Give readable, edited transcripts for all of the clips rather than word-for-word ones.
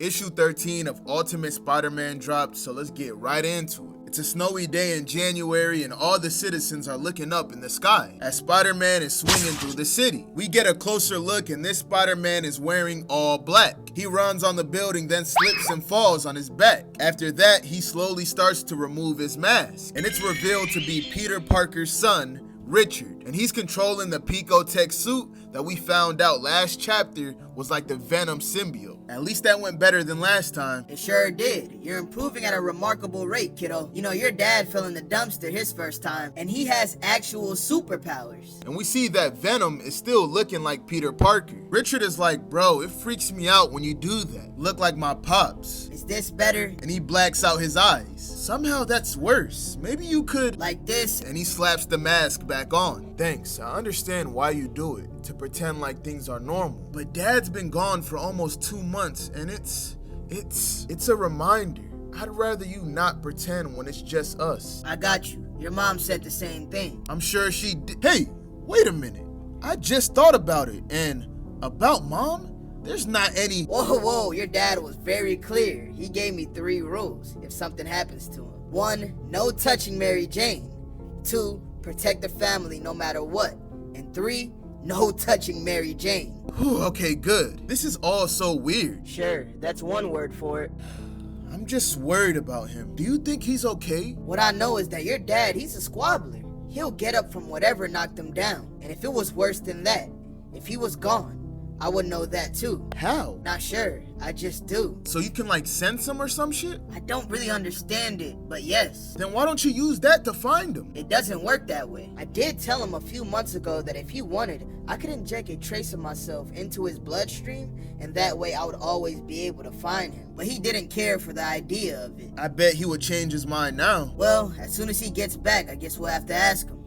Issue 13 of Ultimate Spider-Man dropped, so let's get right into it. It's a snowy day in January and all the citizens are looking up in the sky as Spider-Man is swinging through the city. We get a closer look and this Spider-Man is wearing all black. He runs on the building, then slips and falls on his back. After that, he slowly starts to remove his mask, and it's revealed to be Peter Parker's son, Richard, and he's controlling the Picotech suit that we found out last chapter was like the Venom symbiote. At least that went better than last time. It sure did. You're improving at a remarkable rate, kiddo. You know, your dad fell in the dumpster his first time, and he has actual superpowers. And we see that Venom is still looking like Peter Parker. Richard is like, bro, it freaks me out when you do that. Look like my pops. Is this better? And he blacks out his eyes. Somehow that's worse. Maybe you could... Like this? And he slaps the mask back on. Thanks, I understand why you do it, to pretend like things are normal. But Dad's been gone for almost 2 months, and it's a reminder. I'd rather you not pretend when it's just us. I got you. Your mom said the same thing. I'm sure she did. Hey, wait a minute. I just thought about it, and about Mom? There's not any... Whoa, your dad was very clear. He gave me 3 rules if something happens to him. 1, no touching Mary Jane. 2, protect the family no matter what. And 3, no touching Mary Jane. Whew, okay, good. This is all so weird. Sure, that's one word for it. I'm just worried about him. Do you think he's okay? What I know is that your dad, he's a squabbler. He'll get up from whatever knocked him down. And if it was worse than that, if he was gone, I would know that too. How? Not sure, I just do. So you can like sense him or some shit? I don't really understand it, but yes. Then why don't you use that to find him? It doesn't work that way. I did tell him a few months ago that if he wanted, I could inject a trace of myself into his bloodstream, and that way I would always be able to find him. But he didn't care for the idea of it. I bet he would change his mind now. Well, as soon as he gets back, I guess we'll have to ask him.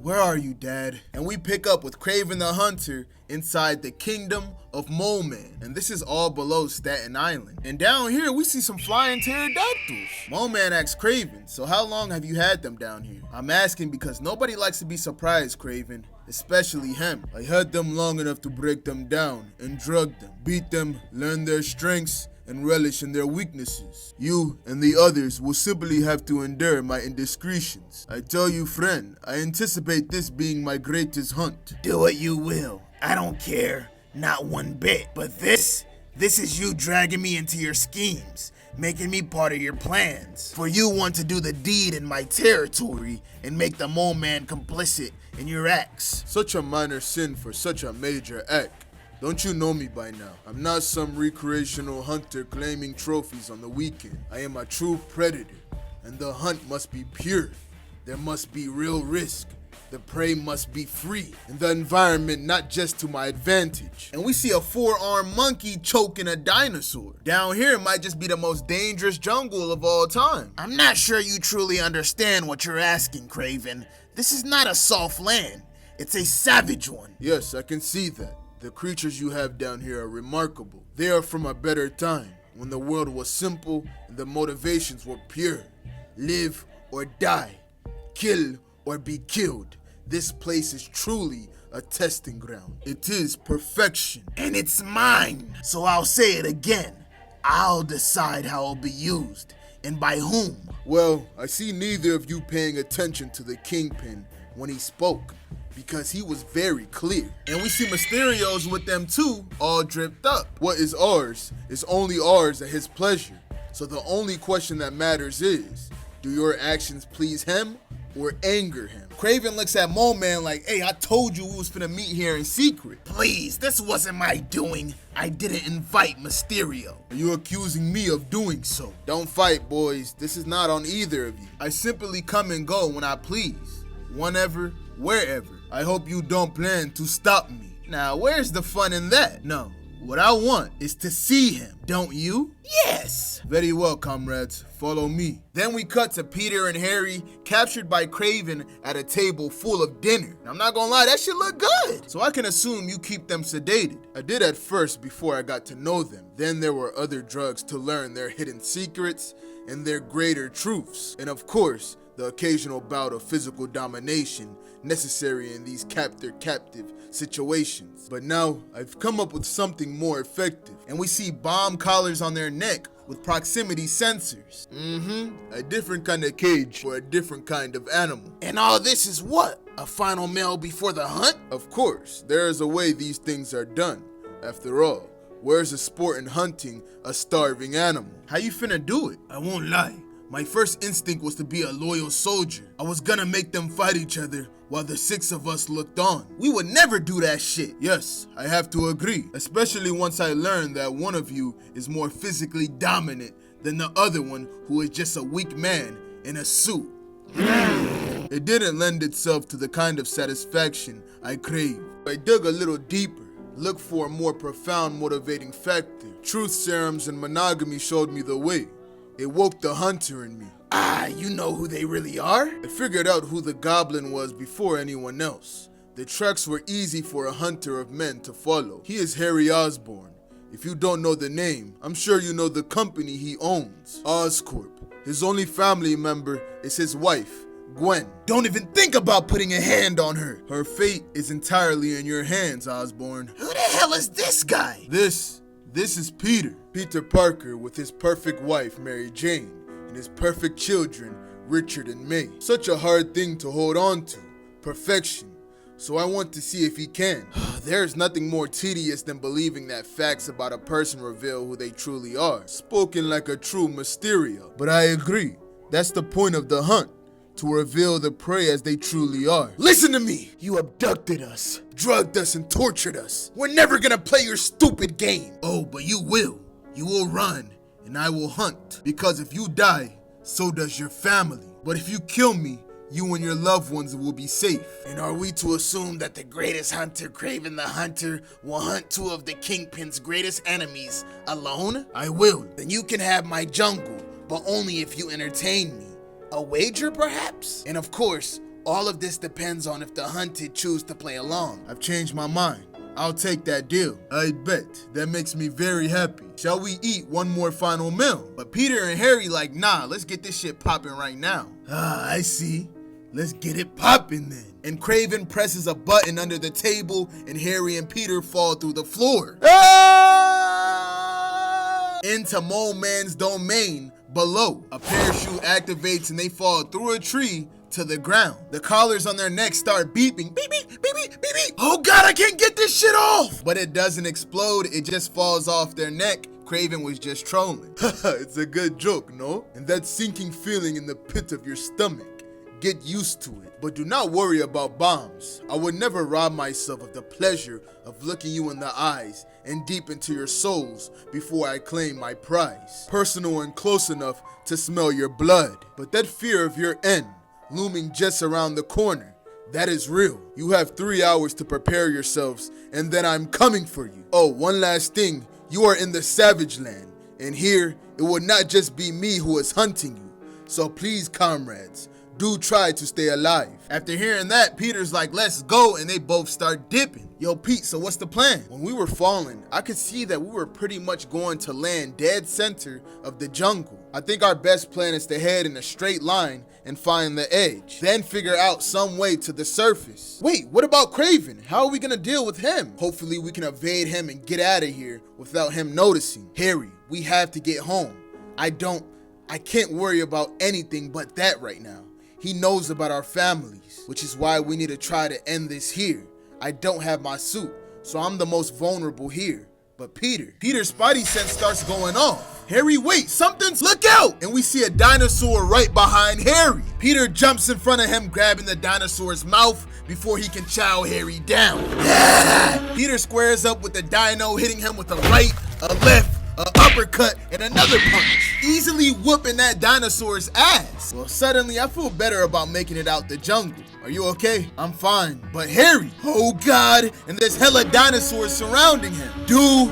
Where are you, Dad? And we pick up with Kraven the Hunter inside the Kingdom of Mole Man. And this is all below Staten Island. And down here, we see some flying pterodactyls. Mole Man asks Kraven, so how long have you had them down here? I'm asking because nobody likes to be surprised, Kraven. Especially him. I had them long enough to break them down and drug them, beat them, learn their strengths, and relish in their weaknesses. You and the others will simply have to endure my indiscretions. I tell you, friend, I anticipate this being my greatest hunt. Do what you will. I don't care. Not one bit. But this is you dragging me into your schemes, making me part of your plans. For you want to do the deed in my territory and make the Mole Man complicit in your acts. Such a minor sin for such a major act. Don't you know me by now? I'm not some recreational hunter claiming trophies on the weekend. I am a true predator, and the hunt must be pure. There must be real risk. The prey must be free, and the environment not just to my advantage. And we see a 4-armed monkey choking a dinosaur. Down here, it might just be the most dangerous jungle of all time. I'm not sure you truly understand what you're asking, Kraven. This is not a soft land. It's a savage one. Yes, I can see that. The creatures you have down here are remarkable. They are from a better time, when the world was simple and the motivations were pure. Live or die, kill or be killed. This place is truly a testing ground. It is perfection. And it's mine. So I'll say it again. I'll decide how it'll be used, and by whom. Well, I see neither of you paying attention to the Kingpin when he spoke, because he was very clear. And we see Mysterio's with them too, all dripped up. What is ours is only ours at his pleasure. So the only question that matters is, do your actions please him or anger him? Kraven looks at Mole Man like, hey, I told you we was finna meet here in secret. Please, this wasn't my doing. I didn't invite Mysterio. Are you accusing me of doing so? Don't fight, boys. This is not on either of you. I simply come and go when I please. Whenever, wherever. I hope you don't plan to stop me. Now, where's the fun in that? No, what I want is to see him, don't you? Yes. Very well, comrades. Follow me. Then we cut to Peter and Harry captured by Kraven at a table full of dinner. I'm not gonna lie, that shit look good. So I can assume you keep them sedated. I did at first before I got to know them. Then there were other drugs to learn their hidden secrets and their greater truths. And of course, the occasional bout of physical domination necessary in these captor-captive situations. But now, I've come up with something more effective, and we see bomb collars on their neck with proximity sensors. A different kind of cage for a different kind of animal. And all this is what? A final meal before the hunt? Of course, there is a way these things are done. After all, where's the sport in hunting a starving animal? How you finna do it? I won't lie. My first instinct was to be a loyal soldier. I was gonna make them fight each other while the 6 of us looked on. We would never do that shit. Yes, I have to agree. Especially once I learned that one of you is more physically dominant than the other one, who is just a weak man in a suit. It didn't lend itself to the kind of satisfaction I craved. I dug a little deeper, looked for a more profound motivating factor. Truth serums and monogamy showed me the way. It woke the hunter in me. Ah, you know who they really are? I figured out who the goblin was before anyone else. The tracks were easy for a hunter of men to follow. He is Harry Osborn. If you don't know the name, I'm sure you know the company he owns, Oscorp. His only family member is his wife, Gwen. Don't even think about putting a hand on her. Her fate is entirely in your hands, Osborn. Who the hell is this guy? This is Peter. Peter Parker with his perfect wife, Mary Jane, and his perfect children, Richard and May. Such a hard thing to hold on to. Perfection. So I want to see if he can. There's nothing more tedious than believing that facts about a person reveal who they truly are. Spoken like a true Mysterio. But I agree. That's the point of the hunt. To reveal the prey as they truly are. Listen to me! You abducted us, drugged us, and tortured us. We're never gonna play your stupid game. Oh, but you will. You will run, and I will hunt. Because if you die, so does your family. But if you kill me, you and your loved ones will be safe. And are we to assume that the greatest hunter, Kraven the Hunter, will hunt 2 of the Kingpin's greatest enemies alone? I will. Then you can have my jungle, but only if you entertain me. A wager, perhaps? And of course, all of this depends on if the hunted choose to play along. I've changed my mind. I'll take that deal. I bet. That makes me very happy. Shall we eat one more final meal? But Peter and Harry like, nah, let's get this shit popping right now. Ah, I see. Let's get it popping then. And Kraven presses a button under the table and Harry and Peter fall through the floor. Ah! Into Mole Man's domain below. A parachute activates and they fall through a tree to the ground. The collars on their necks start beeping. Beep, beep, beep, beep, beep, beep. Oh God, I can't get this shit off! But it doesn't explode, it just falls off their neck. Kraven was just trolling. It's a good joke, no? And that sinking feeling in the pit of your stomach. Get used to it. But do not worry about bombs. I would never rob myself of the pleasure of looking you in the eyes and deep into your souls before I claim my prize. Personal and close enough to smell your blood. But that fear of your end, looming just around the corner, that is real. You have 3 hours to prepare yourselves, and then I'm coming for you. Oh, one last thing. You are in the Savage Land, and here it will not just be me who is hunting you. So please, comrades, do try to stay alive. After hearing that, Peter's like, let's go, and they both start dipping. Yo, Pete, so what's the plan? When we were falling, I could see that we were pretty much going to land dead center of the jungle. I think our best plan is to head in a straight line and find the edge, then figure out some way to the surface. Wait, what about Kraven? How are we gonna deal with him? Hopefully we can evade him and get out of here without him noticing. Harry, we have to get home. I can't worry about anything but that right now. He knows about our families, which is why we need to try to end this here. I don't have my suit, so I'm the most vulnerable here. But Peter's spidey sense starts going off. Harry, wait, look out! And we see a dinosaur right behind Harry. Peter jumps in front of him, grabbing the dinosaur's mouth before he can chow Harry down. Peter squares up with the dino, hitting him with a right, a left, an uppercut, and another punch, easily whooping that dinosaur's ass. Well, suddenly I feel better about making it out the jungle. Are you okay? I'm fine. But Harry, oh God, and there's hella dinosaurs surrounding him. Do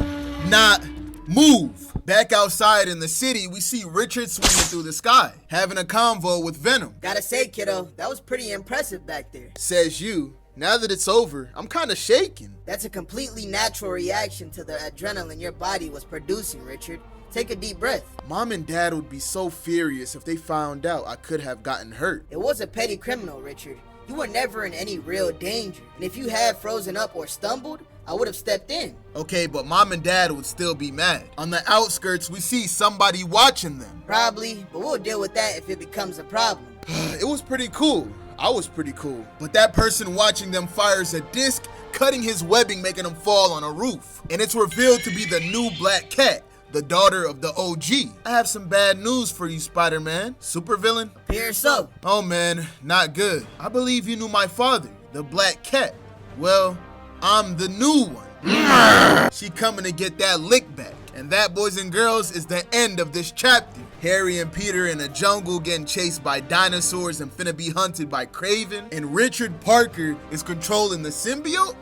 not move. Back outside in the city, we see Richard swinging through the sky, having a convo with Venom. Gotta say, kiddo, that was pretty impressive back there. Says you. Now that it's over, I'm kinda shaking. That's a completely natural reaction to the adrenaline your body was producing, Richard. Take a deep breath. Mom and Dad would be so furious if they found out I could have gotten hurt. It was a petty criminal, Richard. You were never in any real danger. And if you had frozen up or stumbled, I would have stepped in. Okay, but Mom and Dad would still be mad. On the outskirts, we see somebody watching them. Probably, but we'll deal with that if it becomes a problem. It was pretty cool. I was pretty cool. But that person watching them fires a disc, cutting his webbing, making him fall on a roof. And it's revealed to be the new Black Cat, the daughter of the OG. I have some bad news for you, Spider-Man. Supervillain? Appears so. Oh man, not good. I believe you knew my father, the Black Cat. Well, I'm the new one. She coming to get that lick back. And that, boys and girls, is the end of this chapter. Harry and Peter in a jungle getting chased by dinosaurs and finna be hunted by Kraven. And Richard Parker is controlling the symbiote?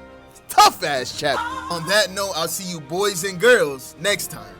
Tough ass chapter. On that note, I'll see you boys and girls next time.